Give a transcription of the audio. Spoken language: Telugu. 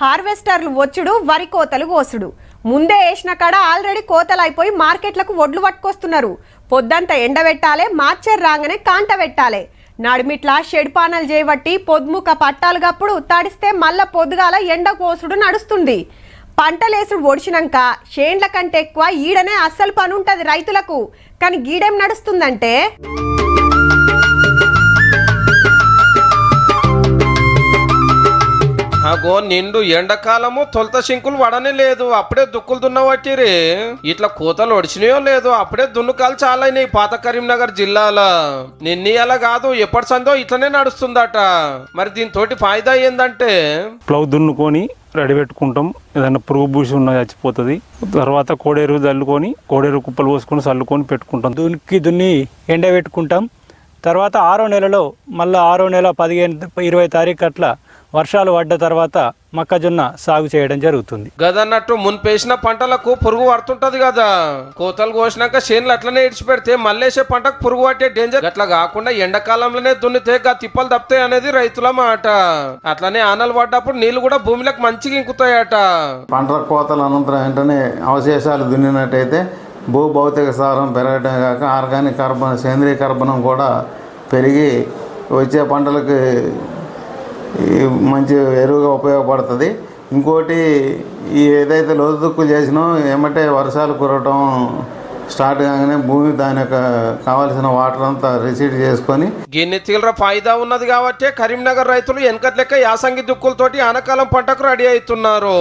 హార్వెస్టర్లు వచ్చుడు, వరి కోతలు కోసుడు. ముందే వేసిన కాడ ఆల్రెడీ కోతలు అయిపోయి మార్కెట్లకు ఒడ్లు పట్టుకొస్తున్నారు. పొద్దంతా ఎండబెట్టాలే, మార్చర్ రాగానే కాంట పెట్టాలే. నడిమిట్లా షెడ్పానలు చేయబట్టి పొద్దుముక పట్టాలు గప్పుడు తడిస్తే మళ్ళా పొద్దుగాల ఎండ కోసుడు నడుస్తుంది. పంటలేసుడు ఒడిచినాక షేండ్ల కంటే ఎక్కువ ఈడనే అస్సలు పని ఉంటుంది రైతులకు. కానీ గీడేం నడుస్తుందంటే అగో నిండు ఎండాకాలము తొలత శంకులు వడనే లేదు, అప్పుడే దుక్కులు దున్నవట్టిరి. ఇట్లా కోతలు ఒడిచినాయో లేదు, అప్పుడే దున్నుకాలు చాలైనాయి పాత కరీంనగర్ జిల్లాలో. నిన్నీయాల కాదు, ఎప్పటి సందో ఇట్లనే నడుస్తుందట. మరి దీంతోటి ఫాయిదా ఏందంటే ప్లవ్ దున్నుకొని రెడీ పెట్టుకుంటాం. ఏదైనా పురుగు పూసి ఉన్న చచ్చిపోతుంది. తర్వాత కోడేరు చల్లుకొని కోడేరు కుప్పలు పోసుకొని చల్లుకొని పెట్టుకుంటాం. దున్ని ఎండ పెట్టుకుంటాం. తర్వాత 6వ నెలలో మళ్ళీ 6వ నెల 15-20 తారీఖు అట్లా వర్షాలు పడ్డ తర్వాత మొక్కజొన్న సాగు చేయడం జరుగుతుంది. గదన్నట్టు మున్పేసిన పంటలకు పురుగు పడుతుంటది కదా. కోతలు కోసినాక చేనులు అట్లనే ఇడిచిపెడితే మళ్ళేసే పంటకు పురుగు పట్టే డేంజర్. అట్లా కాకుండా ఎండాకాలంలోనే దున్నితే తిప్పలు తప్పుతాయి అనేది రైతుల మాట. అట్లనే ఆనలు పడ్డప్పుడు నీళ్లు కూడా భూమిలోకి మంచిగా ఇంకుతాయట. పంటల కోతల అనంతరం వెంటనే అవశేషాలు దున్నినట్టయితే భూభౌతిక సారం పెరగటమే కాక ఆర్గానిక్ కార్బన్, సేంద్రీయ కార్బనం కూడా పెరిగి వచ్చే పంటలకు మంచి ఎరువుగా ఉపయోగపడుతుంది. ఇంకోటి ఈ ఏదైతే లోతుదుక్కులు చేసినో ఏమంటే వర్షాలు కురవటం స్టార్ట్ కాగానే భూమి దాని యొక్క కావాల్సిన వాటర్ అంతా రిసీడ్ చేసుకొని గిన్నె తీవ్ర ఫాయిదా ఉన్నది కాబట్టి కరీంనగర్ రైతులు వెనకట్లెక్క యాసంగి దుక్కులతోటి ఆనకాలం పంటకు రెడీ అవుతున్నారు.